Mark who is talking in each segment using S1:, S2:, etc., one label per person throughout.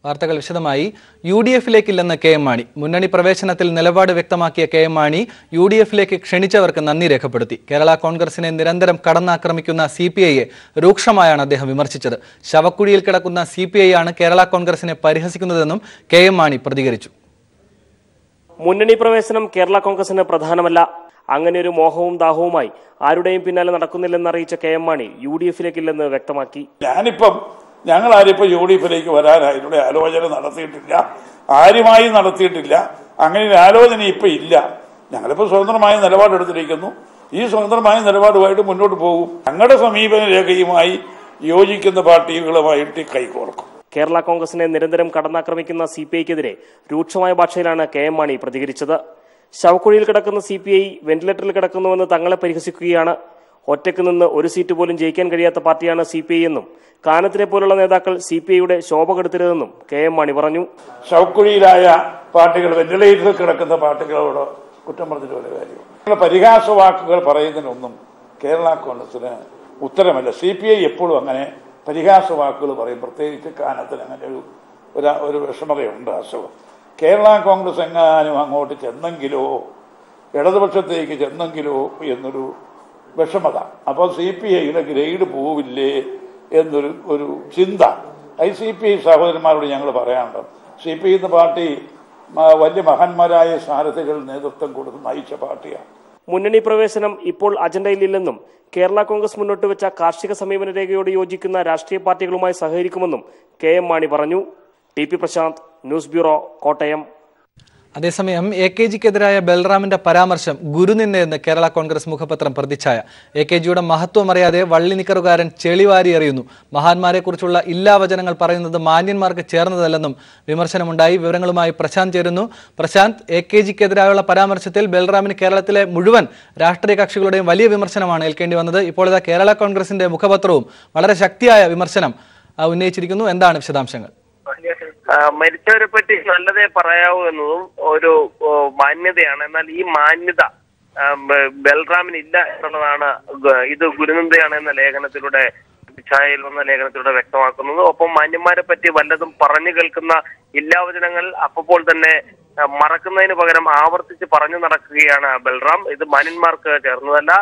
S1: വാർത്തകൾ വിശദമായി. UDF-ലേക്കില്ലെന്ന് K M Mani. മുന്നണി പ്രവേശനത്തിൽ നിലപാട് വ്യക്തമാക്കിയ കെ എം മാണി UDF-ലേക്ക് ക്ഷണിച്ചവർക്ക് നന്ദി രേഖപ്പെടുത്തി. കേരള കോൺഗ്രസിനെ നിരന്തരം കടന്നാക്രമിക്കുന്ന CPI-യെ രൂക്ഷമായാണ് അദ്ദേഹം വിമർശിച്ചത്. ശവക്കുഴിയിൽ കിടക്കുന്ന CPI ആണ് കേരള കോൺഗ്രസിനെ പരിഹസിക്കുന്നതെന്നും കെ എം മാണി പ്രതികരിച്ചു.
S2: മുന്നണി പ്രവേശനം കേരള കോൺഗ്രസിന് പ്രധാനമല്ല. അങ്ങനെ ഒരു മോഹവും ദാഹവുമായി ആരുടെയും പിന്നാലെ നടക്കുന്നില്ലെന്ന് അറിയിച്ച കെ എം മാണി UDF-ലേക്കില്ലെന്ന് വ്യക്തമാക്കി.
S3: ഞങ്ങളാരിപ്പോൾ UDF-ലേക്ക് വരാനായിട്ടുള്ള ആലോചന നടത്തിയിട്ടില്ല, ആരുമായും നടത്തിയിട്ടില്ല. അങ്ങനെ ഒരു ആലോചന ഇപ്പം ഇല്ല. ഞങ്ങളിപ്പോൾ സ്വതന്ത്രമായ നിലപാടെടുത്തിരിക്കുന്നു. ഈ സ്വതന്ത്രമായ നിലപാടുമായിട്ട് മുന്നോട്ട് പോകും. ഞങ്ങളുടെ സമീപന രേഖയുമായി യോജിക്കുന്ന പാർട്ടികളുമായിട്ട് കൈകോർക്കും.
S2: കേരള കോൺഗ്രസിനെ നിരന്തരം കടന്നാക്രമിക്കുന്ന CPI-ക്കെതിരെ രൂക്ഷമായ ഭാഷയിലാണ് കെ എം മാണി പ്രതികരിച്ചത്. ശവക്കുഴിയിൽ കിടക്കുന്ന CPI വെന്റിലേറ്ററിൽ കിടക്കുന്നുവെന്ന് തങ്ങളെ പരിഹസിക്കുകയാണ്. ഒറ്റയ്ക്ക് നിന്ന് ഒരു സീറ്റ് പോലും ജയിക്കാൻ കഴിയാത്ത പാർട്ടിയാണ് CPI എന്നും കാനത്തിനെ പോലുള്ള നേതാക്കൾ CPI-യുടെ ശോഭ കെടുത്തരുതെന്നും കെ എം മാണി പറഞ്ഞു.
S3: ശവക്കുഴിയിലായ പാർട്ടികൾ, വെന്റിലേറ്ററിൽ കിടക്കുന്ന പാർട്ടികളോട് കുറ്റം പറഞ്ഞിട്ട് ഒരു കാര്യം, പരിഹാസ വാക്കുകൾ പറയുന്നതിനൊന്നും കേരള കോൺഗ്രസിന് ഉത്തരമല്ല. CPI എപ്പോഴും അങ്ങനെ പരിഹാസ വാക്കുകൾ പറയും. പ്രത്യേകിച്ച് കാനത്തിന് അങ്ങനെ ഒരു വിഷമതയുണ്ട്. അസുഖം കേരള കോൺഗ്രസ് എങ്ങാനും അങ്ങോട്ട് ചെന്നെങ്കിലോ ഇടതുപക്ഷത്തേക്ക് ചെന്നെങ്കിലോ എന്നൊരു വിഷമത. അപ്പോൾ CPI-യുടെ ഗ്രേഡ് പോവില്ലേ എന്നൊരു ചിന്ത CPI സഹോദരന്മാരോട് ഞങ്ങൾ പറയാനുണ്ട്. CPI എന്ന പാർട്ടി വലിയ മഹാന്മാരായ സാരഥികൾ നേതൃത്വം കൊടുത്ത് നയിച്ച പാർട്ടിയാണ്.
S2: മുന്നണി പ്രവേശനം ഇപ്പോൾ അജണ്ടയിലില്ലെന്നും കേരള കോൺഗ്രസ് മുന്നോട്ട് വെച്ച കാർഷിക സമീപന രേഖയോട് യോജിക്കുന്ന രാഷ്ട്രീയ പാർട്ടികളുമായി സഹകരിക്കുമെന്നും കെ എം മാണി പറഞ്ഞു. TP Prashanth, news bureau, Kottayam.
S1: അതേസമയം AKGക്കെതിരായ ബൽറാമിന്റെ പരാമർശം ഗുരുനിന്ദയെന്ന് കേരള കോൺഗ്രസ് മുഖപത്രം പ്രതിച്ഛായ. AKGയുടെ മഹത്വം അറിയാതെ വള്ളി നിക്കറുകാരൻ ചെളിവാരി എറിയുന്നു. മഹാന്മാരെക്കുറിച്ചുള്ള ഇല്ലാവചനങ്ങൾ പറയുന്നത് മാന്യന്മാർക്ക് ചേർന്നതല്ലെന്നും വിമർശനമുണ്ടായി. വിവരങ്ങളുമായി പ്രശാന്ത് ചേരുന്നു. പ്രശാന്ത്, AKGക്കെതിരായുള്ള പരാമർശത്തിൽ ബൽറാമിന് കേരളത്തിലെ മുഴുവൻ രാഷ്ട്രീയ കക്ഷികളുടെയും വലിയ വിമർശനമാണ് ഏൽക്കേണ്ടി വന്നത്. ഇപ്പോൾ ഇതാ കേരള കോൺഗ്രസിന്റെ മുഖപത്രവും വളരെ ശക്തിയായ വിമർശനം ഉന്നയിച്ചിരിക്കുന്നു. എന്താണ് വിശദാംശങ്ങൾ?
S4: മരിച്ചവരെ പറ്റി നല്ലതേ പറയാവൂ എന്നതും ഒരു മാന്യതയാണ്. എന്നാൽ ഈ മാന്യത ബൽറാമിനില്ല എന്നുള്ളതാണ് ഇത് ഗുരുനിന്ദയാണ് എന്ന ലേഖനത്തിലൂടെ, ഛായയിൽ വന്ന ലേഖനത്തിലൂടെ വ്യക്തമാക്കുന്നത്. ഒപ്പം മാന്യന്മാരെ പറ്റി വല്ലതും പറഞ്ഞു കേൾക്കുന്ന ഇല്ലാവചനങ്ങൾ അപ്പോൾ തന്നെ മറക്കുന്നതിന് പകരം ആവർത്തിച്ച് പറഞ്ഞു നടക്കുകയാണ് ബൽറാം. ഇത് മാന്യന്മാർക്ക് ചേർന്നതല്ല.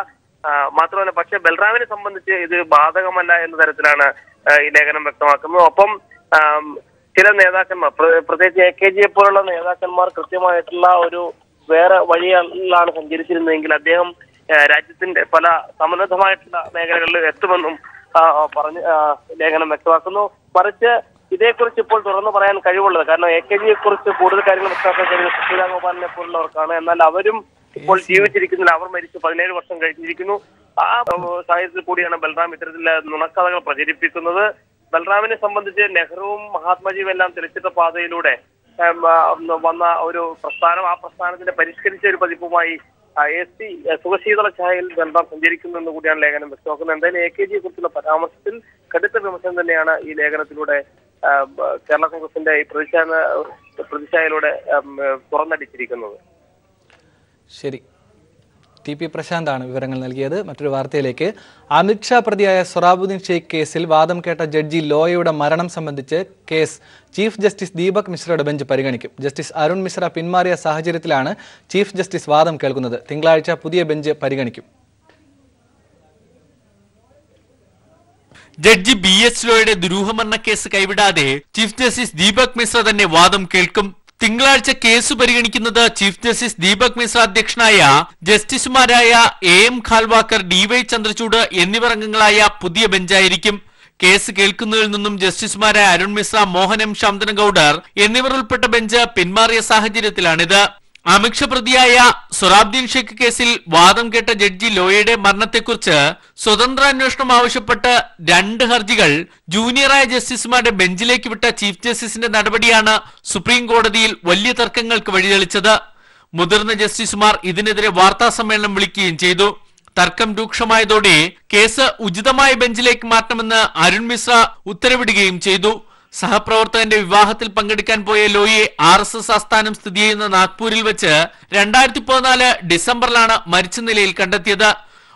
S4: മാത്രമല്ല, പക്ഷെ ബൽറാമിനെ സംബന്ധിച്ച് ഇത് ബാധകമല്ല എന്ന തരത്തിലാണ് ഈ ലേഖനം വ്യക്തമാക്കുന്നത്. ഒപ്പം ചില നേതാക്കന്മാർ, പ്രത്യേകിച്ച് AKGയെ പോലുള്ള നേതാക്കന്മാർ കൃത്യമായിട്ടുള്ള ഒരു വേറെ വഴിയിലാണ് സഞ്ചരിച്ചിരുന്നതെങ്കിൽ അദ്ദേഹം രാജ്യത്തിന്റെ പല സമൃദ്ധമായിട്ടുള്ള മേഖലകളിൽ എത്തുമെന്നും പറഞ്ഞ് ലേഖനം വ്യക്തമാക്കുന്നു. മറിച്ച് ഇതേക്കുറിച്ച് ഇപ്പോൾ തുറന്നു പറയാൻ കഴിവുള്ളത്, കാരണം AKGയെ കുറിച്ച് കൂടുതൽ കാര്യങ്ങൾ മനസ്സിലാക്കാൻ കഴിയുന്നത് ശ്രീരാമഗോപാലിനെ പോലുള്ളവർക്കാണ്. എന്നാൽ അവരും ഇപ്പോൾ ജീവിച്ചിരിക്കുന്നില്ല. അവർ മരിച്ച് 17 വർഷം കഴിഞ്ഞിരിക്കുന്നു. ആ സാഹചര്യത്തിൽ കൂടിയാണ് ബൽറാം ഇത്തരത്തിലുള്ള നുണക്കഥകൾ പ്രചരിപ്പിക്കുന്നത്. ബൽറാമിനെ സംബന്ധിച്ച് നെഹ്റുവും മഹാത്മജിയും എല്ലാം തെളിച്ചിട്ട പാതയിലൂടെ വന്ന ഒരു പ്രസ്ഥാനം, ആ പ്രസ്ഥാനത്തിന്റെ പരിഷ്കരിച്ച ഒരു പതിപ്പുമായി സുഖശീതള ഛായയിൽ ബൽറാം സഞ്ചരിക്കുന്നു എന്ന് കൂടിയാണ് ലേഖനം വ്യക്തമാക്കുന്നത്. എന്തായാലും AKGയെ കുറിച്ചുള്ള പരാമർശത്തിൽ കടുത്ത വിമർശനം തന്നെയാണ് ഈ ലേഖനത്തിലൂടെ കേരള കോൺഗ്രസിന്റെ ഈ പ്രതിച്ഛായയിലൂടെ തുറന്നടിച്ചിരിക്കുന്നത്.
S1: ശരി, TP പ്രശാന്താണ് വിവരങ്ങൾ നൽകിയത്. മറ്റൊരു വാർത്തയിലേക്ക്. അമിത്ഷാ പ്രതിയായ സൊറാബുദ്ദീൻ ഷെയ്ഖ് കേസിൽ വാദം കേട്ട ജഡ്ജി ലോയയുടെ മരണം സംബന്ധിച്ച് കേസ് ചീഫ് ജസ്റ്റിസ് ദീപക് മിശ്രയുടെ ബെഞ്ച് പരിഗണിക്കും. ജസ്റ്റിസ് അരുൺ മിശ്ര പിന്മാറിയ സാഹചര്യത്തിലാണ് ചീഫ് ജസ്റ്റിസ് വാദം കേൾക്കുന്നത്. തിങ്കളാഴ്ച പുതിയ ബെഞ്ച് പരിഗണിക്കും.
S5: ജഡ്ജി BS ലോയുടെ ദുരൂഹമരണ കേസ് കൈവിടാതെ ചീഫ് ജസ്റ്റിസ് ദീപക് മിശ്ര തന്നെ വാദം കേൾക്കും. തിങ്കളാഴ്ച കേസ് പരിഗണിക്കുന്നത് ചീഫ് ജസ്റ്റിസ് ദീപക് മിശ്ര അധ്യക്ഷനായ ജസ്റ്റിസുമാരായ AM ഖാൽവാക്കർ, DY ചന്ദ്രചൂഡ് എന്നിവർ അംഗങ്ങളായ പുതിയ ബെഞ്ചായിരിക്കും. കേസ് കേൾക്കുന്നതിൽ നിന്നും ജസ്റ്റിസുമാരായ അരുൺ മിശ്ര, മോഹൻ M ശാന്തനഗൌഡർ എന്നിവർ ഉൾപ്പെട്ട ബെഞ്ച് പിന്മാറിയ സാഹചര്യത്തിലാണിത്. അമിക്ഷ പ്രതിയായ സൊറാബുദ്ദീൻ ഷെയ്ഖ് കേസിൽ വാദം കേട്ട ജഡ്ജി ലോയയുടെ മരണത്തെക്കുറിച്ച് സ്വതന്ത്ര അന്വേഷണം ആവശ്യപ്പെട്ട് 2 ഹർജികൾ ജൂനിയറായ ജസ്റ്റിസുമാരുടെ ബെഞ്ചിലേക്ക് വിട്ട ചീഫ് ജസ്റ്റിസിന്റെ നടപടിയാണ് സുപ്രീം കോടതിയിൽ വലിയ തർക്കങ്ങൾക്ക് വഴിതെളിച്ചത്. മുതിർന്ന ജസ്റ്റിസുമാർ ഇതിനെതിരെ വാർത്താ സമ്മേളനം വിളിക്കുകയും ചെയ്തു. തർക്കം രൂക്ഷമായതോടെ കേസ് ഉചിതമായ ബെഞ്ചിലേക്ക് മാറ്റണമെന്ന് അരുൺ മിശ്ര ഉത്തരവിടുകയും ചെയ്തു. സഹപ്രവർത്തകന്റെ വിവാഹത്തിൽ പങ്കെടുക്കാൻ പോയ ലോയെ RSS ആസ്ഥാനം സ്ഥിതി ചെയ്യുന്ന നാഗ്പൂരിൽ വെച്ച് 2014 ഡിസംബറിലാണ് മരിച്ച നിലയിൽ കണ്ടെത്തിയത്.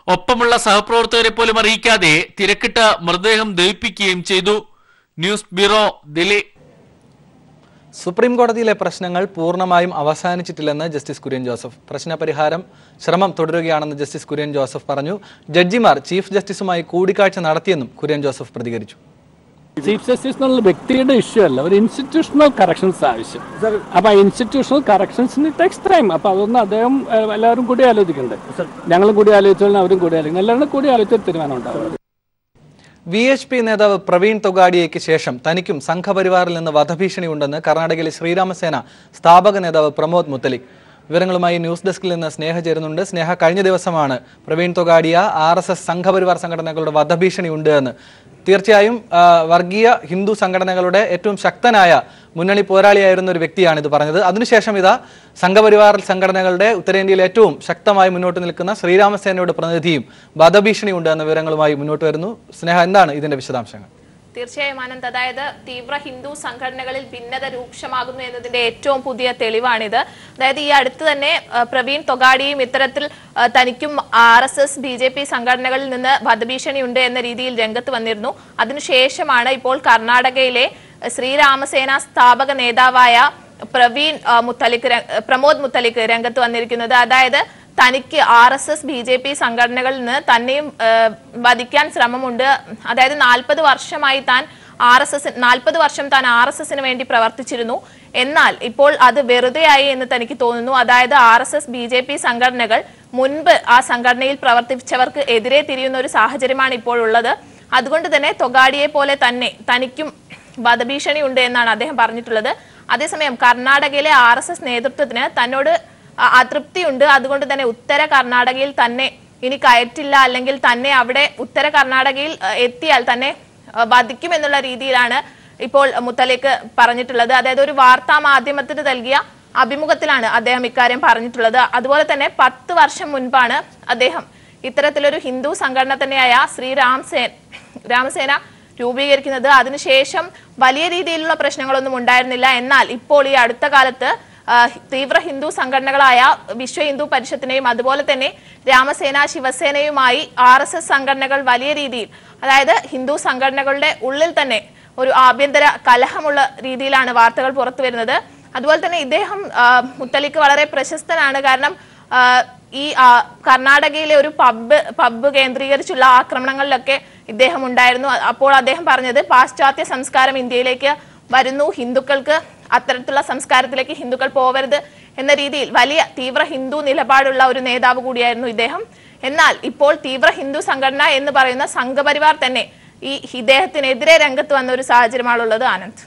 S5: ഒപ്പമുള്ള സഹപ്രവർത്തകരെ പോലും അറിയിക്കാതെ തിരക്കിട്ട് മൃതദേഹം ദഹിപ്പിക്കുകയും ചെയ്തു. News bureau, Delhi.
S1: സുപ്രീം കോടതിയിലെ പ്രശ്നങ്ങൾ പൂർണ്ണമായും അവസാനിച്ചിട്ടില്ലെന്ന് ജസ്റ്റിസ് കുര്യൻ ജോസഫ്. പ്രശ്നപരിഹാരം ശ്രമം തുടരുകയാണെന്ന് ജസ്റ്റിസ് കുര്യൻ ജോസഫ് പറഞ്ഞു. ജഡ്ജിമാർ ചീഫ് ജസ്റ്റിസുമായി കൂടിക്കാഴ്ച നടത്തിയെന്നും കുര്യൻ ജോസഫ് പ്രതികരിച്ചു.
S6: ചീഫ് ജസ്റ്റിസ് എന്നുള്ള വ്യക്തിയുടെ ഇഷ്യൂ അല്ല, ഒരു ഇൻസ്റ്റിറ്റ്യൂഷണൽ കറക്ഷൻസ് ആവശ്യം. അപ്പോൾ ആ ഇൻസ്റ്റിറ്റ്യൂഷണൽ കറക്ഷൻസിന് ടെക്സ് ടൈം. അപ്പോൾ അതൊന്നും അദ്ദേഹം എല്ലാവരും കൂടി ആലോചിക്കണ്ടേ. ഞങ്ങളും കൂടി ആലോചിച്ചോളാം, അവരും കൂടി ആലോചിക്കണം. എല്ലാവരും കൂടി ആലോചിച്ച തീരുമാനം ഉണ്ടാവും.
S1: VHP നേതാവ് പ്രവീൺ തൊഗാഡിയയ്ക്ക് ശേഷം തനിക്കും സംഘപരിവാറിൽ നിന്ന് വധഭീഷണി ഉണ്ടെന്ന് കർണാടകയിലെ ശ്രീരാമസേന സ്ഥാപക നേതാവ് പ്രമോദ് മുത്തലിക്. വിവരങ്ങളുമായി ന്യൂസ് ഡെസ്കിൽ നിന്ന് സ്നേഹ ചേരുന്നുണ്ട്. സ്നേഹ, കഴിഞ്ഞ ദിവസമാണ് പ്രവീൺ തൊഗാഡിയ RSS സംഘപരിവാർ സംഘടനകളുടെ വധഭീഷണി ഉണ്ട് എന്ന്. തീർച്ചയായും വർഗീയ ഹിന്ദു സംഘടനകളുടെ ഏറ്റവും ശക്തനായ മുന്നണി പോരാളിയായിരുന്ന ഒരു വ്യക്തിയാണ് ഇത് പറഞ്ഞത്. അതിനുശേഷം ഇതാ സംഘപരിവാർ സംഘടനകളുടെ ഉത്തരേന്ത്യയിൽ ഏറ്റവും ശക്തമായി മുന്നോട്ട് നിൽക്കുന്ന ശ്രീരാമസേനയുടെ പ്രതിനിധിയും വധഭീഷണി ഉണ്ട് എന്ന വിവരങ്ങളുമായി മുന്നോട്ട് വരുന്നു. സ്നേഹ, എന്താണ് ഇതിന്റെ വിശദാംശങ്ങൾ?
S7: തീർച്ചയായും ആനന്ദ്, അതായത് തീവ്ര ഹിന്ദു സംഘടനകളിൽ ഭിന്നത രൂക്ഷമാകുന്നു എന്നതിന്റെ ഏറ്റവും പുതിയ തെളിവാണിത്. അതായത് ഈ അടുത്ത് തന്നെ പ്രവീൺ തൊഗാഡിയും ഇത്തരത്തിൽ തനിക്കും RSS BJP സംഘടനകളിൽ നിന്ന് വധഭീഷണി ഉണ്ട് എന്ന രീതിയിൽ രംഗത്ത് വന്നിരുന്നു. അതിനുശേഷമാണ് ഇപ്പോൾ കർണാടകയിലെ ശ്രീരാമസേന സ്ഥാപക നേതാവായ പ്രമോദ് മുത്തലിക് രംഗത്ത് വന്നിരിക്കുന്നത്. അതായത് തനിക്ക് RSS BJP സംഘടനകളിൽ നിന്ന് തന്നെയും വധിക്കാൻ ശ്രമമുണ്ട്. അതായത് 40 വർഷമായി താൻ 40 വർഷം താൻ RSSന് വേണ്ടി പ്രവർത്തിച്ചിരുന്നു. എന്നാൽ ഇപ്പോൾ അത് വെറുതെയായി എന്ന് തനിക്ക് തോന്നുന്നു. അതായത് RSS BJP സംഘടനകൾ മുൻപ് ആ സംഘടനയിൽ പ്രവർത്തിച്ചവർക്ക് എതിരെ തിരിയുന്ന ഒരു സാഹചര്യമാണ് ഇപ്പോൾ ഉള്ളത്. അതുകൊണ്ട് തന്നെ തൊഗാഡിയെ പോലെ തന്നെ തനിക്കും വധഭീഷണി ഉണ്ട് എന്നാണ് അദ്ദേഹം പറഞ്ഞിട്ടുള്ളത്. അതേസമയം കർണാടകയിലെ RSS നേതൃത്വത്തിന് തന്നോട് അതൃപ്തിയുണ്ട്. അതുകൊണ്ട് തന്നെ ഉത്തര കർണാടകയിൽ തന്നെ ഇനി കയറ്റില്ല, അല്ലെങ്കിൽ തന്നെ അവിടെ ഉത്തര കർണാടകയിൽ എത്തിയാൽ തന്നെ വധിക്കുമെന്നുള്ള രീതിയിലാണ് ഇപ്പോൾ മുത്തലിക് പറഞ്ഞിട്ടുള്ളത്. അതായത് ഒരു വാർത്താ മാധ്യമത്തിന് നൽകിയ അഭിമുഖത്തിലാണ് അദ്ദേഹം ഇക്കാര്യം പറഞ്ഞിട്ടുള്ളത്. അതുപോലെ തന്നെ 10 വർഷം മുൻപാണ് അദ്ദേഹം ഇത്തരത്തിലൊരു ഹിന്ദു സംഘടന തന്നെയായ ശ്രീരാമസേന രൂപീകരിക്കുന്നത്. അതിനുശേഷം വലിയ രീതിയിലുള്ള പ്രശ്നങ്ങളൊന്നും ഉണ്ടായിരുന്നില്ല. എന്നാൽ ഇപ്പോൾ ഈ അടുത്ത കാലത്ത് തീവ്ര ഹിന്ദു സംഘടനകളായ വിശ്വ ഹിന്ദു പരിഷത്തിനെയും അതുപോലെ തന്നെ രാമസേന ശിവസേനയുമായി RSS സംഘടനകൾ വലിയ രീതിയിൽ, അതായത് ഹിന്ദു സംഘടനകളുടെ ഉള്ളിൽ തന്നെ ഒരു ആഭ്യന്തര കലഹമുള്ള രീതിയിലാണ് വാർത്തകൾ പുറത്തു വരുന്നത്. അതുപോലെ തന്നെ ഇദ്ദേഹം മുത്തലിക് വളരെ പ്രശസ്തനാണ്. കാരണം ഈ കർണാടകയിലെ ഒരു പബ്ബ് കേന്ദ്രീകരിച്ചുള്ള ആക്രമണങ്ങളിലൊക്കെ ഇദ്ദേഹം ഉണ്ടായിരുന്നു. അപ്പോൾ അദ്ദേഹം പറഞ്ഞത് പാശ്ചാത്യ സംസ്കാരം ഇന്ത്യയിലേക്ക് വരുന്നു, ഹിന്ദുക്കൾക്ക് അത്തരത്തിലുള്ള സംസ്കാരത്തിലേക്ക് ഹിന്ദുക്കൾ പോവരുത് എന്ന രീതിയിൽ വലിയ തീവ്ര ഹിന്ദു നിലപാടുള്ള ഒരു നേതാവ് കൂടിയായിരുന്നു ഇദ്ദേഹം. എന്നാൽ ഇപ്പോൾ തീവ്ര ഹിന്ദു സംഘടന എന്ന് പറയുന്ന സംഘപരിവാർ തന്നെ ഈ ഇദ്ദേഹത്തിനെതിരെ രംഗത്ത് വന്ന ഒരു സാഹചര്യമാണുള്ളത്. ആനന്ദ്,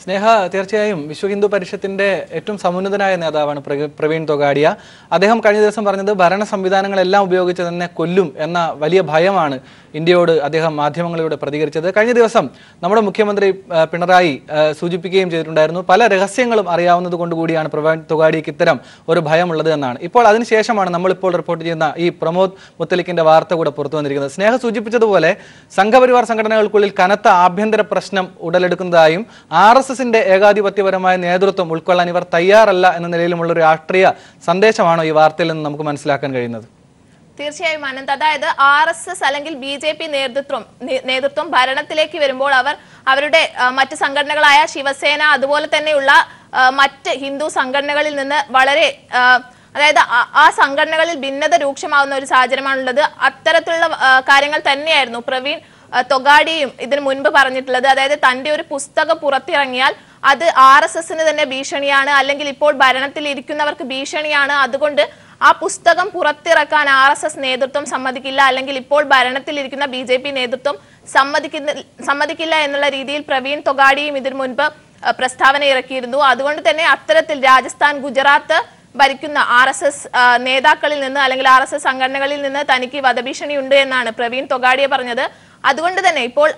S1: സ്നേഹ, തീർച്ചയായും വിശ്വ ഹിന്ദു പരിഷത്തിന്റെ ഏറ്റവും സമുന്നതനായ നേതാവാണ് പ്രവീൺ തൊഗാഡിയ. അദ്ദേഹം കഴിഞ്ഞ ദിവസം പറഞ്ഞത് ഭരണ സംവിധാനങ്ങളെല്ലാം ഉപയോഗിച്ച് തന്നെ കൊല്ലും എന്ന വലിയ ഭയമാണ് ഇന്ത്യയോട് അദ്ദേഹം മാധ്യമങ്ങളിലൂടെ പ്രതികരിച്ചത്. കഴിഞ്ഞ ദിവസം നമ്മുടെ മുഖ്യമന്ത്രി പിണറായി സൂചിപ്പിക്കുകയും ചെയ്തിട്ടുണ്ടായിരുന്നു, പല രഹസ്യങ്ങളും അറിയാവുന്നത് കൊണ്ടുകൂടിയാണ് പ്രവീൺ തൊഗാഡിയയ്ക്ക് ഇത്തരം ഒരു ഭയമുള്ളത് എന്നാണ്. ഇപ്പോൾ അതിനുശേഷമാണ് നമ്മളിപ്പോൾ റിപ്പോർട്ട് ചെയ്യുന്ന ഈ പ്രമോദ് മുത്തലിക്കിന്റെ വാർത്ത കൂടെ പുറത്തു വന്നിരിക്കുന്നത്. സ്നേഹ സൂചിപ്പിച്ചതുപോലെ സംഘപരിവാർ സംഘടനകൾക്കുള്ളിൽ കനത്ത ആഭ്യന്തര പ്രശ്നം ഉടലെടുക്കുന്നതായും RSSന്റെ ഏകാധിപത്യപരമായ നേതൃത്വം ഉൾക്കൊള്ളാൻ ഇവർ തയ്യാറല്ല എന്ന നിലയിലുമുള്ള ഒരു രാഷ്ട്രീയ സന്ദേശമാണോ ഈ വാർത്തയിൽ നിന്ന് നമുക്ക് മനസ്സിലാക്കാൻ കഴിയുന്നത്?
S7: തീർച്ചയായും ആനന്ദ്, അതായത് RSS അല്ലെങ്കിൽ BJP നേതൃത്വം ഭരണത്തിലേക്ക് വരുമ്പോൾ അവരുടെ മറ്റ് സംഘടനകളായ ശിവസേന അതുപോലെ തന്നെയുള്ള മറ്റ് ഹിന്ദു സംഘടനകളിൽ നിന്ന് വളരെ അതായത് ആ സംഘടനകളിൽ ഭിന്നത രൂക്ഷമാവുന്ന ഒരു സാഹചര്യമാണുള്ളത്. അത്തരത്തിലുള്ള കാര്യങ്ങൾ തന്നെയായിരുന്നു പ്രവീൺ തൊഗാഡിയും ഇതിനു മുൻപ് പറഞ്ഞിട്ടുള്ളത്. അതായത് തന്റെ ഒരു പുസ്തകം പുറത്തിറങ്ങിയാൽ അത് RSSന് തന്നെ ഭീഷണിയാണ്, അല്ലെങ്കിൽ ഇപ്പോൾ ഭരണത്തിൽ ഇരിക്കുന്നവർക്ക് ഭീഷണിയാണ്. അതുകൊണ്ട് ആ പുസ്തകം പുറത്തിറക്കാൻ RSS നേതൃത്വം സമ്മതിക്കില്ല, അല്ലെങ്കിൽ ഇപ്പോൾ ഭരണത്തിലിരിക്കുന്ന BJP നേതൃത്വം സമ്മതിക്കില്ല എന്നുള്ള രീതിയിൽ പ്രവീൺ തൊഗാഡിയും ഇതിനു മുൻപ് പ്രസ്താവന ഇറക്കിയിരുന്നു. അതുകൊണ്ട് തന്നെ അത്തരത്തിൽ രാജസ്ഥാൻ, ഗുജറാത്ത് ഭരിക്കുന്ന RSS നേതാക്കളിൽ നിന്ന് അല്ലെങ്കിൽ RSS സംഘടനകളിൽ നിന്ന് തനിക്ക് വധഭീഷണി ഉണ്ട് എന്നാണ് പ്രവീൺ തൊഗാഡിയ പറഞ്ഞത്. അതുകൊണ്ട് തന്നെ ഇപ്പോൾ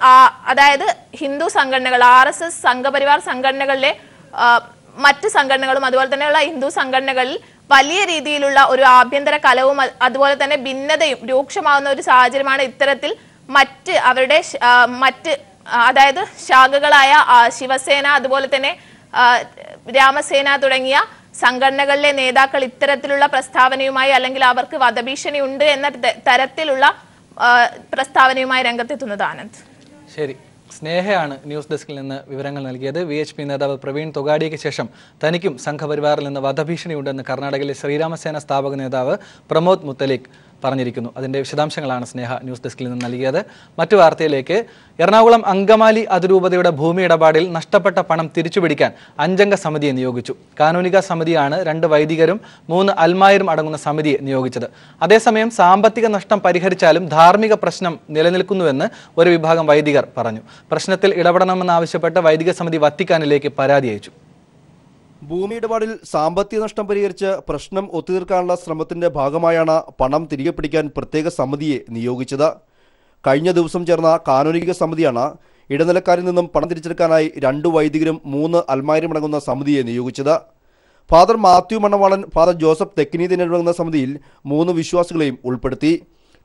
S7: അതായത് ഹിന്ദു സംഘടനകൾ, RSS സംഘപരിവാർ സംഘടനകളിലെ മറ്റ് സംഘടനകളും അതുപോലെ തന്നെയുള്ള ഹിന്ദു സംഘടനകളിൽ വലിയ രീതിയിലുള്ള ഒരു ആഭ്യന്തര കലവും അതുപോലെ തന്നെ ഭിന്നതയും രൂക്ഷമാവുന്ന ഒരു സാഹചര്യമാണ് ഇത്തരത്തിൽ അവരുടെ അതായത് ശാഖകളായ ശിവസേന അതുപോലെ തന്നെ രാമസേന തുടങ്ങിയ സംഘടനകളിലെ നേതാക്കൾ ഇത്തരത്തിലുള്ള പ്രസ്താവനയുമായി അല്ലെങ്കിൽ അവർക്ക് വധഭീഷണി ഉണ്ട് എന്ന തരത്തിലുള്ള പ്രസ്താവനയുമായി രംഗത്തെത്തുന്നത്. ആനന്ദ്,
S1: ശരി. സ്നേഹയാണ് ന്യൂസ് ഡെസ്കിൽ നിന്ന് വിവരങ്ങൾ നൽകിയത്. VHP നേതാവ് പ്രവീൺ തൊഗാഡിയയ്ക്ക് ശേഷം തനിക്കും സംഘപരിവാറിൽ നിന്ന് വധഭീഷണിയുണ്ടെന്ന് കർണാടകയിലെ ശ്രീരാമസേന സ്ഥാപക നേതാവ് പ്രമോദ് മുത്തലിക് പറഞ്ഞിരിക്കുന്നു. അതിന്റെ വിശദാംശങ്ങളാണ് സ്നേഹ ന്യൂസ് ഡെസ്കിൽ നിന്ന് നൽകിയത്. മറ്റു വാർത്തയിലേക്ക്. എറണാകുളം അങ്കമാലി അതിരൂപതയുടെ ഭൂമി ഇടപാടിൽ നഷ്ടപ്പെട്ട പണം തിരിച്ചുപിടിക്കാൻ 5 അംഗ സമിതിയെ നിയോഗിച്ചു. കാനൂനിക സമിതിയാണ് 2 വൈദികരും 3 അൽമായരും അടങ്ങുന്ന സമിതിയെ നിയോഗിച്ചത്. അതേസമയം സാമ്പത്തിക നഷ്ടം പരിഹരിച്ചാലും ധാർമ്മിക പ്രശ്നം നിലനിൽക്കുന്നുവെന്ന് ഒരു വിഭാഗം വൈദികർ പറഞ്ഞു. പ്രശ്നത്തിൽ ഇടപെടണമെന്നാവശ്യപ്പെട്ട് വൈദിക സമിതി വത്തിക്കാനിലേക്ക് പരാതി അയച്ചു.
S8: ഭൂമി ഇടപാടിൽ സാമ്പത്തിക നഷ്ടം പരിഹരിച്ച് പ്രശ്നം ഒത്തുതീർക്കാനുള്ള ശ്രമത്തിന്റെ ഭാഗമായാണ് പണം തിരികെ പിടിക്കാൻ പ്രത്യേക സമിതിയെ നിയോഗിച്ചത്. കഴിഞ്ഞ ദിവസം ചേർന്ന കാനൂനിക സമിതിയാണ് ഇടനിലക്കാരിൽ നിന്നും പണം തിരിച്ചെടുക്കാനായി 2 വൈദികരും 3 അൽമായരും അടങ്ങുന്ന സമിതിയെ നിയോഗിച്ചത്. ഫാദർ മാത്യു മണവാളൻ, ഫാദർ ജോസഫ് തെക്കിനീതി എന്നിവരടങ്ങുന്ന സമിതിയിൽ 3 വിശ്വാസികളെയും ഉൾപ്പെടുത്തി.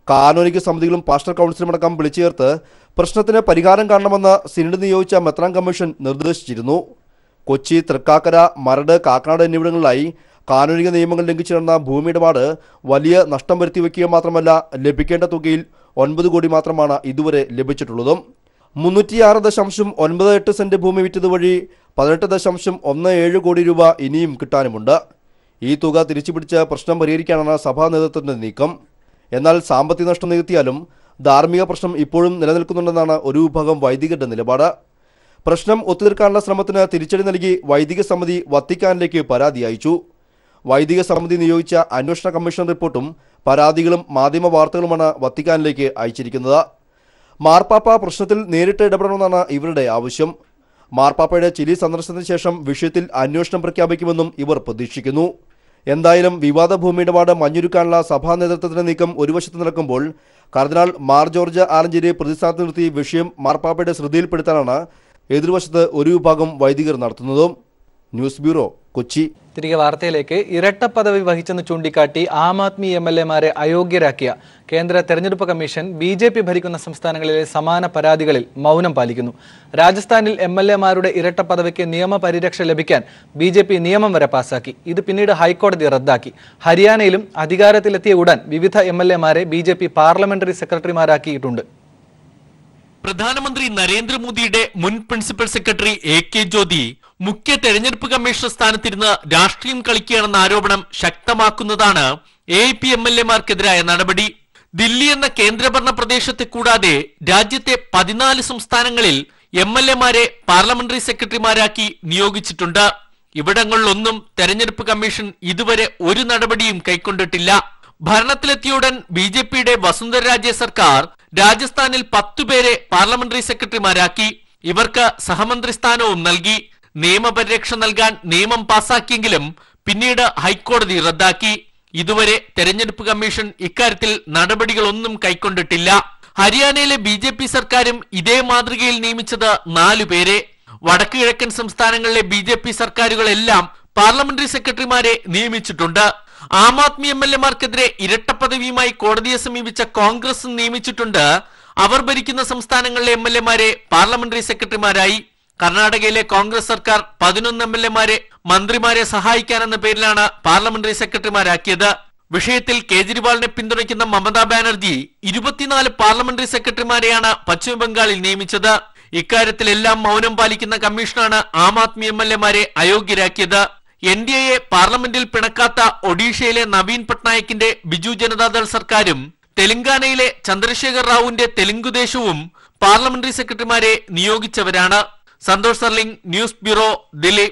S8: കാനൂനിക സമിതികളും പാസ്റ്റർ കൗൺസിലും അടക്കം വിളിച്ചു ചേർത്ത് പ്രശ്നത്തിന് പരിഹാരം കാണണമെന്ന് സിനഡ് നിയോഗിച്ച മെത്രാൻ കമ്മീഷൻ നിർദ്ദേശിച്ചിരുന്നു. കൊച്ചി, തൃക്കാക്കര, മരട്, കാക്കനാട് എന്നിവിടങ്ങളിലായി കാനൂനിക നിയമങ്ങൾ ലംഘിച്ചു നടന്ന ഭൂമി ഇടപാട് വലിയ നഷ്ടം വരുത്തിവെക്കുക മാത്രമല്ല, ലഭിക്കേണ്ട തുകയിൽ 9 കോടി മാത്രമാണ് ഇതുവരെ ലഭിച്ചിട്ടുള്ളതും. 306.98 സെന്റ് ഭൂമി വിറ്റത് വഴി 18.17 കോടി രൂപ ഇനിയും കിട്ടാനുമുണ്ട്. ഈ തുക തിരിച്ചുപിടിച്ച് പ്രശ്നം പരിഹരിക്കാനാണ് സഭാ നേതൃത്വത്തിന്റെ നീക്കം. എന്നാൽ സാമ്പത്തിക നഷ്ടം നികത്തിയാലും ധാർമ്മിക പ്രശ്നം ഇപ്പോഴും നിലനിൽക്കുന്നുണ്ടെന്നാണ് ഒരു വിഭാഗം വൈദികരുടെ നിലപാട്. പ്രശ്നം ഒത്തുതീർക്കാനുള്ള ശ്രമത്തിന് തിരിച്ചടി നൽകി വൈദിക സമിതി വത്തിക്കാനിലേക്ക് പരാതി അയച്ചു. വൈദിക സമിതി നിയോഗിച്ച അന്വേഷണ കമ്മീഷൻ റിപ്പോർട്ടും പരാതികളും മാധ്യമ വാർത്തകളുമാണ് വത്തിക്കാനിലേക്ക് അയച്ചിരിക്കുന്നത്. മാർപ്പാപ്പ പ്രശ്നത്തിൽ നേരിട്ട് ഇടപെടണമെന്നാണ് ഇവരുടെ ആവശ്യം. മാർപ്പാപ്പയുടെ ചിലി സന്ദർശനത്തിന് ശേഷം വിഷയത്തിൽ അന്വേഷണം പ്രഖ്യാപിക്കുമെന്നും ഇവർ പ്രതീക്ഷിക്കുന്നു. എന്തായാലും വിവാദ ഭൂമി ഇടപാട് മഞ്ഞുരുക്കാനുള്ള സഭാ നേതൃത്വത്തിന്റെ നീക്കം ഒരു വശത്ത് നടക്കുമ്പോൾ കർദിനാൾ മാർ ജോർജ് ആലഞ്ചേരിയെ പ്രതിസ്ഥാനത്ത് നിർത്തി വിഷയം മാർപ്പാപ്പയുടെ ശ്രദ്ധയിൽപ്പെടുത്താനാണ് എതിർവശത്ത് ഒരു വിഭാഗം വൈദികർ നടത്തുന്നതും. News bureau, Kochi.
S1: തിരികെ വാർത്തയിലേക്ക്. ഇരട്ട പദവി വഹിച്ചെന്ന് ചൂണ്ടിക്കാട്ടി ആം ആദ്മി MLA-മാരെ അയോഗ്യരാക്കിയ കേന്ദ്ര തെരഞ്ഞെടുപ്പ് കമ്മീഷൻ BJP ഭരിക്കുന്ന സംസ്ഥാനങ്ങളിലെ സമാന പരാതികളിൽ മൗനം പാലിക്കുന്നു. രാജസ്ഥാനിൽ MLA-മാരുടെ ഇരട്ട പദവിക്ക് നിയമപരിരക്ഷ ലഭിക്കാൻ BJP നിയമം വരെ പാസാക്കി. ഇത് പിന്നീട് ഹൈക്കോടതി റദ്ദാക്കി. ഹരിയാനയിലും അധികാരത്തിലെത്തിയ ഉടൻ വിവിധ MLA-മാരെ BJP പാർലമെന്ററി സെക്രട്ടറിമാരാക്കിയിട്ടുണ്ട്.
S5: പ്രധാനമന്ത്രി നരേന്ദ്രമോദിയുടെ മുൻ പ്രിൻസിപ്പൽ സെക്രട്ടറി AK ജ്യോതി മുഖ്യ തെരഞ്ഞെടുപ്പ് കമ്മീഷണർ സ്ഥാനത്തിരുന്ന് രാഷ്ട്രീയം കളിക്കുകയാണെന്ന ആരോപണം ശക്തമാക്കുന്നതാണ് AIP MLA-മാർക്കെതിരായ നടപടി. ദില്ലി എന്ന കേന്ദ്രഭരണ പ്രദേശത്തെ കൂടാതെ രാജ്യത്തെ 14 സംസ്ഥാനങ്ങളിൽ MLA-മാരെ പാർലമെന്ററി സെക്രട്ടറിമാരാക്കി നിയോഗിച്ചിട്ടുണ്ട്. ഇവിടങ്ങളിലൊന്നും തെരഞ്ഞെടുപ്പ് കമ്മീഷൻ ഇതുവരെ ഒരു നടപടിയും കൈക്കൊണ്ടിട്ടില്ല. ഭരണത്തിലെത്തിയുടൻ BJPയുടെ വസുന്ധര രാജെ സർക്കാർ രാജസ്ഥാനിൽ 10 പേരെ പാർലമെന്ററി സെക്രട്ടറിമാരാക്കി. ഇവർക്ക് സഹമന്ത്രി സ്ഥാനവും നൽകി. നിയമപരിരക്ഷ നൽകാൻ നിയമം പാസാക്കിയെങ്കിലും പിന്നീട് ഹൈക്കോടതി റദ്ദാക്കി. ഇതുവരെ തെരഞ്ഞെടുപ്പ് കമ്മീഷൻ ഇക്കാര്യത്തിൽ നടപടികളൊന്നും കൈക്കൊണ്ടിട്ടില്ല. ഹരിയാനയിലെ BJP സർക്കാരും ഇതേ മാതൃകയിൽ നിയമിച്ചത് 4 പേരെ. വടക്കു കിഴക്കൻ സംസ്ഥാനങ്ങളിലെ BJP സർക്കാരുകളെല്ലാം പാർലമെന്ററി സെക്രട്ടറിമാരെ നിയമിച്ചിട്ടുണ്ട്. ആം ആദ്മി MLA-മാർക്കെതിരെ ഇരട്ട പദവിയുമായി കോടതിയെ സമീപിച്ച കോൺഗ്രസ് നിയമിച്ചിട്ടുണ്ട്. അവർ ഭരിക്കുന്ന സംസ്ഥാനങ്ങളിലെ MLA-മാരെ പാർലമെന്ററി സെക്രട്ടറിമാരായി. കർണാടകയിലെ കോൺഗ്രസ് സർക്കാർ 11 MLA-മാരെ മന്ത്രിമാരെ സഹായിക്കാനെന്ന പേരിലാണ് പാർലമെന്ററി സെക്രട്ടറിമാരാക്കിയത്. വിഷയത്തിൽ കേജ്രിവാളിനെ പിന്തുണയ്ക്കുന്ന മമതാ ബാനർജി 24 പാർലമെന്ററി സെക്രട്ടറിമാരെയാണ് പശ്ചിമ ബംഗാളിൽ നിയമിച്ചത്. ഇക്കാര്യത്തിലെല്ലാം മൗനം പാലിക്കുന്ന കമ്മീഷനാണ് ആം ആദ്മി MLA-മാരെ അയോഗ്യരാക്കിയത്. NDA പാർലമെന്റിൽ പിണക്കാത്ത ഒഡീഷയിലെ നവീൻ പട്നായിക്കിന്റെ ബിജു ജനതാദൾ സർക്കാരും തെലങ്കാനയിലെ ചന്ദ്രശേഖർ റാവുവിന്റെ തെലുങ്കുദേശവും പാർലമെന്ററി സെക്രട്ടറിമാരെ നിയോഗിച്ചവരാണ്. സന്തോഷ് സർലിംഗ്, ന്യൂസ് ബ്യൂറോ, ദില്ലി.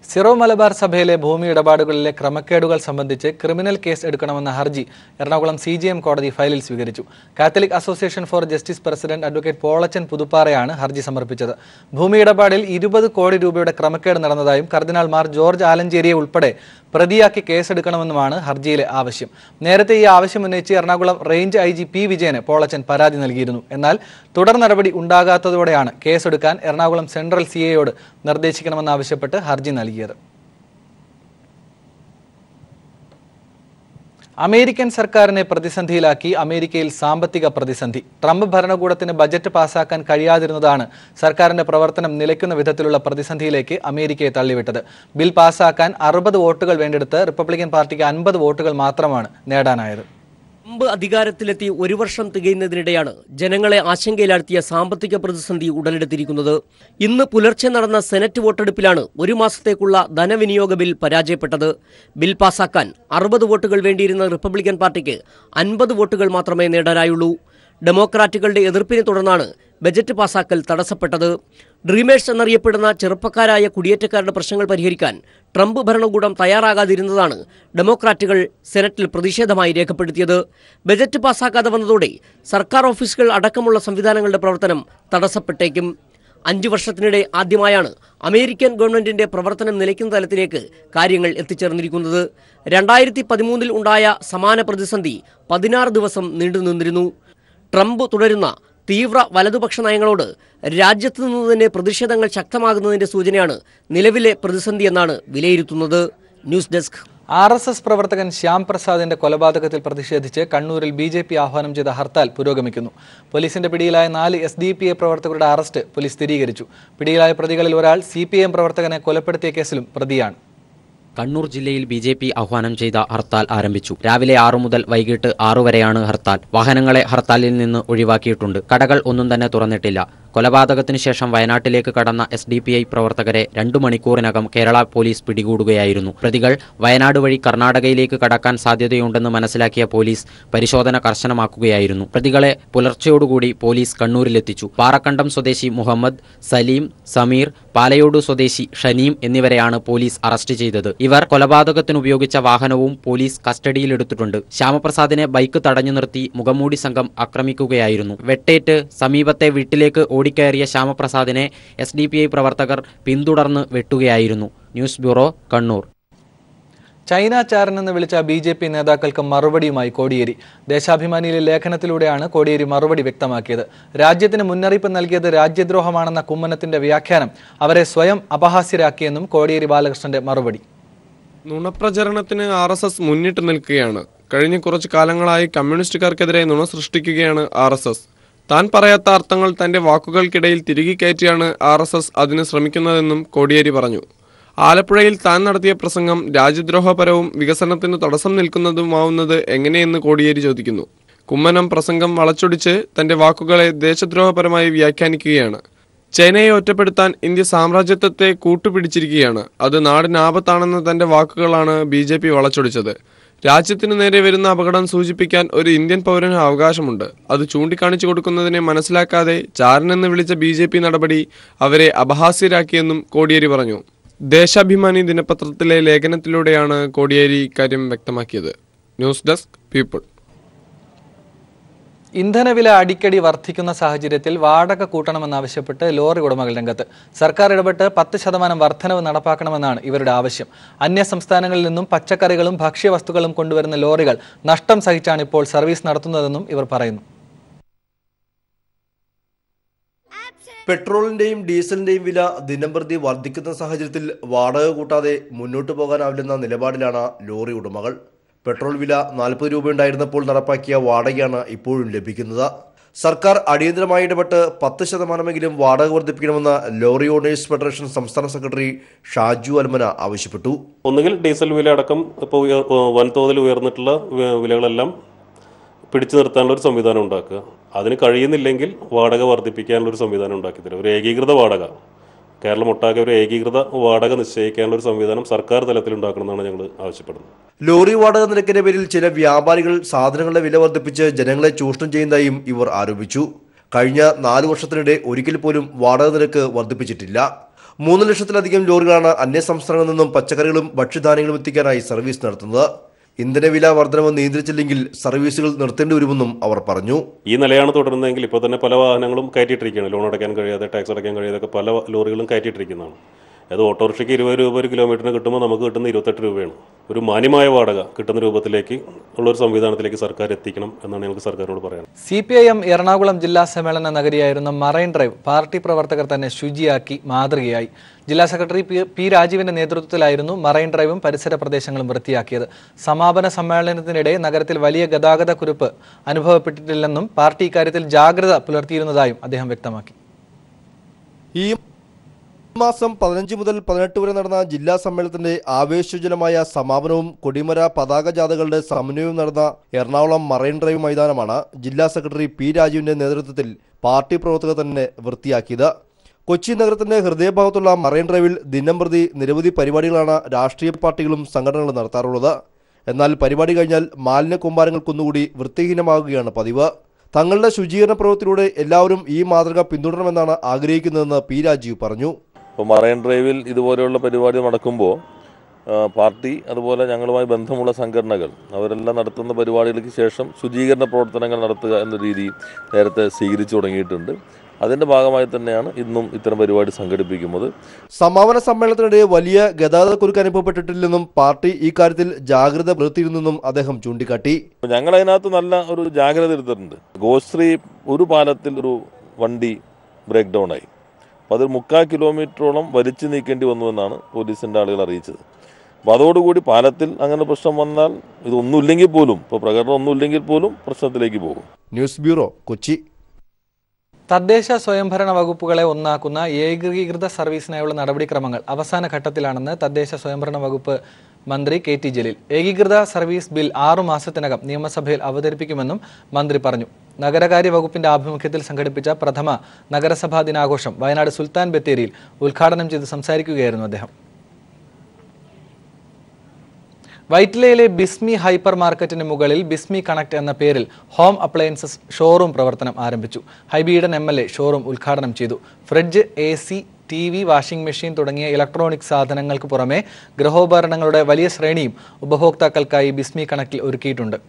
S1: സിറോ മലബാർ സഭയിലെ ഭൂമി ഇടപാടുകളിലെ ക്രമക്കേടുകൾ സംബന്ധിച്ച് ക്രിമിനൽ കേസ് എടുക്കണമെന്ന ഹർജി എറണാകുളം CJM കോടതി ഫയലിൽ സ്വീകരിച്ചു. Catholic association for justice president advocate Polachan പുതുപ്പാറയാണ് ഹർജി സമർപ്പിച്ചത്. ഭൂമി ഇടപാടിൽ 20 കോടി രൂപയുടെ ക്രമക്കേട് നടന്നതായും കർദിനാൾ മാർ ജോർജ് ആലഞ്ചേരിയെ ഉൾപ്പെടെ പ്രതിയാക്കി കേസെടുക്കണമെന്നുമാണ് ഹർജിയിലെ ആവശ്യം. നേരത്തെ ഈ ആവശ്യം ഉന്നയിച്ച് എറണാകുളം റേഞ്ച് IG P. വിജയന് പോളച്ചൻ പരാതി നൽകിയിരുന്നു. എന്നാൽ തുടർ നടപടി ഉണ്ടാകാത്തതോടെയാണ് കേസെടുക്കാൻ എറണാകുളം സെൻട്രൽ CA-യോട് നിർദ്ദേശിക്കണമെന്നാവശ്യപ്പെട്ട് ഹർജി നൽകിയത്. അമേരിക്കൻ സർക്കാരിനെ പ്രതിസന്ധിയിലാക്കി അമേരിക്കയിൽ സാമ്പത്തിക പ്രതിസന്ധി. ട്രംപ് ഭരണകൂടത്തിന് ബജറ്റ് പാസാക്കാൻ കഴിയാതിരുന്നതാണ് സർക്കാരിന്റെ പ്രവർത്തനം നിലയ്ക്കുന്ന വിധത്തിലുള്ള പ്രതിസന്ധിയിലേക്ക് അമേരിക്കയെ തള്ളിവിട്ടത്. ബിൽ പാസാക്കാൻ 60 വോട്ടുകൾ വേണ്ടെടുത്ത് റിപ്പബ്ലിക്കൻ പാർട്ടിക്ക് 50 വോട്ടുകൾ മാത്രമാണ് നേടാനായത്.
S9: ട്രംപ് അധികാരത്തിലെത്തി 1 വർഷം തികയുന്നതിനിടെയാണ് ജനങ്ങളെ ആശങ്കയിലാഴ്ത്തിയ സാമ്പത്തിക പ്രതിസന്ധി ഉടലെടുത്തിരിക്കുന്നത്. ഇന്ന് പുലർച്ചെ നടന്ന സെനറ്റ് വോട്ടെടുപ്പിലാണ് 1 മാസത്തേക്കുള്ള ധനവിനിയോഗ ബിൽ പരാജയപ്പെട്ടത്. ബിൽ പാസാക്കാൻ 60 വോട്ടുകൾ വേണ്ടിയിരുന്ന റിപ്പബ്ലിക്കൻ പാർട്ടിക്ക് 50 വോട്ടുകൾ മാത്രമേ നേടാനായുള്ളൂ. ഡെമോക്രാറ്റുകളുടെ എതിർപ്പിനെ തുടർന്നാണ് ബജറ്റ് പാസാക്കൽ തടസ്സപ്പെട്ടത്. ഡ്രീമേഴ്സ് എന്നറിയപ്പെടുന്ന ചെറുപ്പക്കാരായ കുടിയേറ്റക്കാരുടെ പ്രശ്നങ്ങൾ പരിഹരിക്കാൻ ട്രംപ് ഭരണകൂടം തയ്യാറാകാതിരുന്നതാണ് ഡെമോക്രാറ്റുകൾ സെനറ്റിൽ പ്രതിഷേധമായി രേഖപ്പെടുത്തിയത്. ബജറ്റ് പാസാക്കാതെ വന്നതോടെ സർക്കാർ ഓഫീസുകൾ അടക്കമുള്ള സംവിധാനങ്ങളുടെ പ്രവർത്തനം തടസ്സപ്പെട്ടേക്കും. 5 വർഷത്തിനിടെ ആദ്യമായാണ് അമേരിക്കൻ ഗവൺമെന്റിന്റെ പ്രവർത്തനം നിലയ്ക്കുന്ന തലത്തിലേക്ക് കാര്യങ്ങൾ എത്തിച്ചേർന്നിരിക്കുന്നത്. 2013 ഉണ്ടായ സമാന പ്രതിസന്ധി 16 ദിവസം നീണ്ടുനിന്നിരുന്നു. ട്രംപ് തുടരുന്ന തീവ്ര വലതുപക്ഷ നയങ്ങളോട് രാജ്യത്തു നിന്ന് തന്നെ പ്രതിഷേധങ്ങൾ ശക്തമാകുന്നതിന്റെ സൂചനയാണ് നിലവിലെ പ്രതിസന്ധി എന്നാണ് വിലയിരുത്തുന്നത്. News desk.
S1: RSS പ്രവർത്തകൻ ശ്യാം പ്രസാദിന്റെ കൊലപാതകത്തിൽ പ്രതിഷേധിച്ച് കണ്ണൂരിൽ BJP ആഹ്വാനം ചെയ്ത ഹർത്താൽ പുരോഗമിക്കുന്നു. പോലീസിന്റെ പിടിയിലായ 4 SDPI പ്രവർത്തകരുടെ അറസ്റ്റ് പോലീസ് സ്ഥിരീകരിച്ചു. പിടിയിലായ പ്രതികളിൽ ഒരാൾ CPM പ്രവർത്തകനെ കൊലപ്പെടുത്തിയ കേസിലും പ്രതിയാണ്.
S10: കണ്ണൂർ ജില്ലയിൽ BJP ആഹ്വാനം ചെയ്ത ഹർത്താൽ ആരംഭിച്ചു. രാവിലെ 6 മുതൽ വൈകിട്ട് 6 വരെയാണ് ഹർത്താൽ. വാഹനങ്ങളെ ഹർത്താലിൽ നിന്ന് ഒഴിവാക്കിയിട്ടുണ്ട്. കടകൾ ഒന്നും തന്നെ തുറന്നിട്ടില്ല. കൊലപാതകത്തിനു ശേഷം വയനാട്ടിലേക്ക് കടന്ന SDPI പ്രവർത്തകരെ 2 മണിക്കൂറിനകം കേരള പോലീസ് പിടികൂടുകയായിരുന്നു. പ്രതികൾ വയനാട് വഴി കർണാടകയിലേക്ക് കടക്കാൻ സാധ്യതയുണ്ടെന്ന് മനസ്സിലാക്കിയ പോലീസ് പരിശോധന കർശനമാക്കുകയായിരുന്നു. പ്രതികളെ പുലർച്ചയോടുകൂടി പോലീസ് കണ്ണൂരിലെത്തിച്ചു. പാറക്കണ്ടം സ്വദേശി മുഹമ്മദ്, സലീം, സമീർ, പാലയോട് സ്വദേശി ഷനീം എന്നിവരെയാണ് പോലീസ് അറസ്റ്റ് ചെയ്തത്. ഇവർ കൊലപാതകത്തിനുപയോഗിച്ച വാഹനവും പോലീസ് കസ്റ്റഡിയിലെടുത്തിട്ടുണ്ട്. ശ്യാമപ്രസാദിനെ ബൈക്ക് തടഞ്ഞു നിർത്തി മുഖംമൂടി സംഘം ആക്രമിക്കുകയായിരുന്നു. വെട്ടേറ്റ് സമീപത്തെ വീട്ടിലേക്ക് ഓടിക്കയറിയ ശ്യാമപ്രസാദിനെ SDPI പ്രവർത്തകർ പിന്തുടർന്ന് വെട്ടുകയായിരുന്നു. News bureau, Kannur.
S1: ചൈന ചാരനെന്ന് വിളിച്ച BJP നേതാക്കൾക്ക് മറുപടിയുമായി കോടിയേരി. ദേശാഭിമാനിയിലെ ലേഖനത്തിലൂടെയാണ് കോടിയേരി മറുപടി വ്യക്തമാക്കിയത്. രാജ്യത്തിന് മുന്നറിയിപ്പ് നൽകിയത് രാജ്യദ്രോഹമാണെന്ന കുമ്മനത്തിന്റെ വ്യാഖ്യാനം അവരെ സ്വയം അപഹാസ്യരാക്കിയെന്നും കോടിയേരി ബാലകൃഷ്ണന്റെ മറുപടി.
S11: നുണപ്രചരണത്തിന് RSS മുന്നിട്ട് നിൽക്കുകയാണ്. കഴിഞ്ഞ കുറച്ചു കാലങ്ങളായി കമ്മ്യൂണിസ്റ്റുകാർക്കെതിരെ നുണ സൃഷ്ടിക്കുകയാണ് RSS. താൻ പറയാത്ത അർത്ഥങ്ങൾ തന്റെ വാക്കുകൾക്കിടയിൽ തിരികെ കയറ്റിയാണ് RSS അതിന് ശ്രമിക്കുന്നതെന്നും കോടിയേരി പറഞ്ഞു. ആലപ്പുഴയിൽ താൻ നടത്തിയ പ്രസംഗം രാജ്യദ്രോഹപരവും വികസനത്തിന് തടസ്സം നിൽക്കുന്നതുമാവുന്നത് എങ്ങനെയെന്ന് കോടിയേരി ചോദിക്കുന്നു. കുമ്മനം പ്രസംഗം വളച്ചൊടിച്ച് തന്റെ വാക്കുകളെ ദേശദ്രോഹപരമായി വ്യാഖ്യാനിക്കുകയാണ്. ചൈനയെ ഒറ്റപ്പെടുത്താൻ ഇന്ത്യ സാമ്രാജ്യത്വത്തെ കൂട്ടുപിടിച്ചിരിക്കുകയാണ്. അത് നാടിന് ആപത്താണെന്ന തന്റെ വാക്കുകളാണ് BJP വളച്ചൊടിച്ചത്. രാജ്യത്തിന് നേരെ വരുന്ന അപകടം സൂചിപ്പിക്കാൻ ഒരു ഇന്ത്യൻ പൗരന് അവകാശമുണ്ട്. അത് ചൂണ്ടിക്കാണിച്ചു കൊടുക്കുന്നതിനെ മനസ്സിലാക്കാതെ ചാരനെന്ന് വിളിച്ച BJP നടപടി അവരെ അപഹാസ്യരാക്കിയെന്നും കോടിയേരി പറഞ്ഞു. ദേശാഭിമാനി ദിനപത്രത്തിലെ ലേഖനത്തിലൂടെയാണ് കോടിയേരി ഇക്കാര്യം വ്യക്തമാക്കിയത്. News desk, people.
S1: ഇന്ധനവില അടിക്കടി വർദ്ധിക്കുന്ന സാഹചര്യത്തിൽ വാടക കൂട്ടണമെന്നാവശ്യപ്പെട്ട് ലോറി ഉടമകൾ രംഗത്ത്. സർക്കാർ ഇടപെട്ട് 10% വർധനവ് നടപ്പാക്കണമെന്നാണ് ഇവരുടെ ആവശ്യം. അന്യ സംസ്ഥാനങ്ങളിൽ നിന്നും പച്ചക്കറികളും ഭക്ഷ്യവസ്തുക്കളും കൊണ്ടുവരുന്ന ലോറികൾ നഷ്ടം സഹിച്ചാണ് ഇപ്പോൾ സർവീസ് നടത്തുന്നതെന്നും ഇവർ പറയുന്നു.
S8: പെട്രോളിന്റെയും ഡീസലിന്റെയും വില ദിനംപ്രതി വർദ്ധിക്കുന്ന സാഹചര്യത്തിൽ വാടക കൂട്ടാതെ മുന്നോട്ടു പോകാനാവില്ലെന്ന നിലപാടിലാണ് ലോറി ഉടമകൾ. പെട്രോൾ വില 40 രൂപയുണ്ടായിരുന്നപ്പോൾ നടപ്പാക്കിയ വാടകയാണ് ഇപ്പോഴും ലഭിക്കുന്നത്. സർക്കാർ അടിയന്തരമായി ഇടപെട്ട് 10% വാടക വർദ്ധിപ്പിക്കണമെന്ന് ലോറി ഓണേഴ്സ് ഫെഡറേഷൻ സംസ്ഥാന സെക്രട്ടറി ഷാജു അൽമന ആവശ്യപ്പെട്ടു.
S12: ഒന്നുകിൽ ഡീസൽ വില അടക്കം ഇപ്പോൾ വൻതോതിൽ ഉയർന്നിട്ടുള്ള വിലകളെല്ലാം പിടിച്ചു നിർത്താനുള്ള ഒരു സംവിധാനം ഉണ്ടാക്കുക. അതിന് കഴിയുന്നില്ലെങ്കിൽ വാടക വർദ്ധിപ്പിക്കാനുള്ളൊരു സംവിധാനം ഉണ്ടാക്കി തരും. ഒരു ഏകീകൃത വാടക, കേരളം ഒട്ടാകെ ഒരു ഏകീകൃത വാടക നിശ്ചയിക്കാനുള്ള ഒരു സംവിധാനം സർക്കാർ തലത്തിൽ ഉണ്ടാക്കണമെന്നാണ് ഞങ്ങൾ ആവശ്യപ്പെടുന്നത്.
S8: ലോറി വാടക നിരക്കിന്റെ പേരിൽ ചില വ്യാപാരികൾ സാധനങ്ങളുടെ വില വർദ്ധിപ്പിച്ച് ജനങ്ങളെ ചൂഷണം ചെയ്യുന്നതായും ഇവർ ആരോപിച്ചു. കഴിഞ്ഞ 4 വർഷത്തിനിടെ ഒരിക്കൽ പോലും വാടക നിരക്ക് വർദ്ധിപ്പിച്ചിട്ടില്ല. 3 ലക്ഷത്തിലധികം ലോറികളാണ് അന്യ സംസ്ഥാനങ്ങളിൽ നിന്നും പച്ചക്കറികളും ഭക്ഷ്യധാന്യങ്ങളും എത്തിക്കാനായി സർവീസ് നടത്തുന്നത്. ഇന്ധനവില വർധനവ് നിയന്ത്രിച്ചില്ലെങ്കിൽ സർവീസുകൾ നിർത്തേണ്ടി വരുമെന്നും അവർ പറഞ്ഞു.
S12: ഈ നിലയാണ് തുടരുന്നതെങ്കിൽ ഇപ്പോൾ തന്നെ പല വാഹനങ്ങളും കയറ്റിയിട്ടിരിക്കുകയാണ്. ലോൺ അടയ്ക്കാൻ കഴിയാതെ, ടാക്സ് അടയ്ക്കാൻ കഴിയാതെ പല ലോറികളും കയറ്റിയിട്ടിരിക്കുന്നതാണ്. അത് ഓട്ടോറിക്ഷയ്ക്ക് 20 രൂപ ഒരു കിലോമീറ്ററിന് കിട്ടുമ്പോൾ നമുക്ക് കിട്ടുന്ന 28 രൂപയാണ്. ഒരു മാന്യമായ വാടക കിട്ടുന്ന രൂപത്തിലേക്ക് ഉള്ളൊരു സംവിധാനത്തിലേക്ക് സർക്കാർ എത്തിക്കണം എന്നാണ് ഞങ്ങൾക്ക് സർക്കാരിനോട് പറയാനുള്ളത്.
S1: CPIM എറണാകുളം ജില്ലാ സമ്മേളന നഗരിയായിരുന്ന മറൈൻ ഡ്രൈവ് പാർട്ടി പ്രവർത്തകർ തന്നെ ശുചിയാക്കി മാതൃകയായി. ജില്ലാ സെക്രട്ടറി P. രാജീവിന്റെ നേതൃത്വത്തിലായിരുന്നു മറൈൻ ഡ്രൈവും പരിസര പ്രദേശങ്ങളും വൃത്തിയാക്കിയത്. സമാപന സമ്മേളനത്തിനിടെ നഗരത്തിൽ വലിയ ഗതാഗത കുരുക്ക് അനുഭവപ്പെട്ടിട്ടില്ലെന്നും പാർട്ടി ഇക്കാര്യത്തിൽ ജാഗ്രത പുലർത്തിയിരുന്നതായും അദ്ദേഹം വ്യക്തമാക്കി.
S8: ഈ മാസം 15 മുതൽ 18 വരെ നടന്ന ജില്ലാ സമ്മേളനത്തിന്റെ ആവേശോജ്വലമായ സമാപനവും കൊടിമര പതാക ജാഥകളുടെ സമന്വയവും നടന്ന എറണാകുളം മറൈൻ ഡ്രൈവ് മൈതാനമാണ് ജില്ലാ സെക്രട്ടറി പി രാജുവിന്റെ നേതൃത്വത്തിൽ പാർട്ടി പ്രവർത്തകർ തന്നെ വൃത്തിയാക്കിയത്. കൊച്ചി നഗരത്തിന്റെ ഹൃദയഭാഗത്തുള്ള മറൈൻ ഡ്രൈവിൽ ദിനംപ്രതി നിരവധി പരിപാടികളാണ് രാഷ്ട്രീയ പാർട്ടികളും സംഘടനകളും നടത്താറുള്ളത്. എന്നാൽ പരിപാടി കഴിഞ്ഞാൽ മാലിന്യ കൂമ്പാരങ്ങൾ കുന്നുകൂടി വൃത്തിഹീനമാകുകയാണ് പതിവ്. തങ്ങളുടെ ശുചീകരണ പ്രവൃത്തിയിലൂടെ എല്ലാവരും ഈ മാതൃക പിന്തുടരണമെന്നാണ് ആഗ്രഹിക്കുന്നതെന്ന് പി രാജീവ് പറഞ്ഞു.
S13: മറൈൻ ഡ്രൈവിൽ ഇതുപോലെയുള്ള പരിപാടി നടക്കുമ്പോൾ പാർട്ടി അതുപോലെ ഞങ്ങളുമായി ബന്ധമുള്ള സംഘടനകൾ അവരെല്ലാം നടത്തുന്ന പരിപാടികൾക്ക് ശേഷം ശുചീകരണ പ്രവർത്തനങ്ങൾ നടത്തുക എന്ന രീതി നേരത്തെ സ്വീകരിച്ചു തുടങ്ങിയിട്ടുണ്ട്. അതിന്റെ ഭാഗമായി തന്നെയാണ് ഇന്നും ഇത്തരം പരിപാടി സംഘടിപ്പിക്കുന്നത്.
S8: സമാപന സമ്മേളനത്തിനിടെ വലിയ ഗതാഗതക്കുരുക്ക് അനുഭവപ്പെട്ടിട്ടില്ലെന്നും പാർട്ടി ഈ കാര്യത്തിൽ ജാഗ്രത പുലർത്തിയിരുന്നെന്നും അദ്ദേഹം ചൂണ്ടിക്കാട്ടി.
S13: ഞങ്ങൾ അതിനകത്ത് നല്ല ഒരു ജാഗ്രത എടുത്തിട്ടുണ്ട്. ഗോശ്രീ ഒരു പാലത്തിൽ ഒരു വണ്ടി ബ്രേക്ക് ഡൗൺ ആയി. അപ്പോൾ അത് 3/4 കിലോമീറ്ററോളം വലിച്ചു നീക്കേണ്ടി വന്നുവെന്നാണ് പോലീസിന്റെ ആളുകൾ അറിയിച്ചത്. അപ്പോൾ അതോടുകൂടി പാലത്തിൽ അങ്ങനെ പ്രശ്നം വന്നാൽ ഇതൊന്നുമില്ലെങ്കിൽ പോലും ഇപ്പോൾ പ്രകടനം ഒന്നുമില്ലെങ്കിൽ പോലും പ്രശ്നത്തിലേക്ക് പോകും.
S8: News bureau, Kochi.
S1: തദ്ദേശ സ്വയംഭരണ വകുപ്പുകളെ ഒന്നാക്കുന്ന ഏകീകൃത സർവീസിനായുള്ള നടപടിക്രമങ്ങൾ അവസാന ഘട്ടത്തിലാണെന്ന് തദ്ദേശ സ്വയംഭരണ വകുപ്പ് മന്ത്രി കെ ടി ജലീൽ. ഏകീകൃത സർവീസ് ബിൽ 6 മാസത്തിനകം നിയമസഭയിൽ അവതരിപ്പിക്കുമെന്നും മന്ത്രി പറഞ്ഞു. നഗരകാര്യ വകുപ്പിന്റെ ആഭിമുഖ്യത്തിൽ സംഘടിപ്പിച്ച പ്രഥമ നഗരസഭാ ദിനാഘോഷം വയനാട് സുൽത്താൻ ബത്തേരിയിൽ ഉദ്ഘാടനം ചെയ്ത് സംസാരിക്കുകയായിരുന്നു അദ്ദേഹം. വൈറ്റിലയിലെ ബിസ്മി ഹൈപ്പർ മാർക്കറ്റിന് മുകളിൽ ബിസ്മി കണക്ട് എന്ന പേരിൽ ഹോം അപ്ലയൻസസ് ഷോറൂം പ്രവർത്തനം ആരംഭിച്ചു. ഹൈബീഡൻ MLA ഷോറൂം ഉദ്ഘാടനം ചെയ്തു. Fridge, AC, TV, washing machine തുടങ്ങിയ ഇലക്ട്രോണിക് സാധനങ്ങൾക്ക് പുറമെ ഗൃഹോപകരണങ്ങളുടെ വലിയ ശ്രേണിയും ഉപഭോക്താക്കൾക്കായി ബിസ്മി കണക്റ്റിൽ ഒരുക്കിയിട്ടുണ്ട്.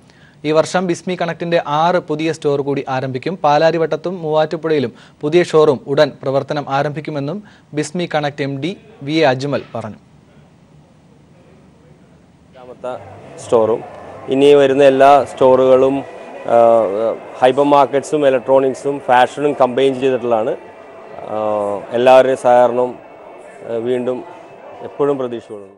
S1: ഈ വർഷം ബിസ്മി കണക്റ്റിന്റെ 6 പുതിയ സ്റ്റോർ കൂടി ആരംഭിക്കും. പാലാരിവട്ടത്തും മൂവാറ്റുപുഴയിലും പുതിയ ഷോറൂം ഉടൻ പ്രവർത്തനം ആരംഭിക്കുമെന്നും ബിസ്മി കണക്ട് MD VA അജ്മൽ പറഞ്ഞു.
S14: സ്റ്റോറും ഇനി വരുന്ന എല്ലാ സ്റ്റോറുകളും ഹൈപ്പർ മാർക്കറ്റ്സും ഇലക്ട്രോണിക്സും ഫാഷനും കമ്പൈൻ ചെയ്തിട്ടുള്ളതാണ്. എല്ലാവരുടെയും സഹകരണം വീണ്ടും എപ്പോഴും പ്രതീക്ഷ കൊള്ളുന്നു.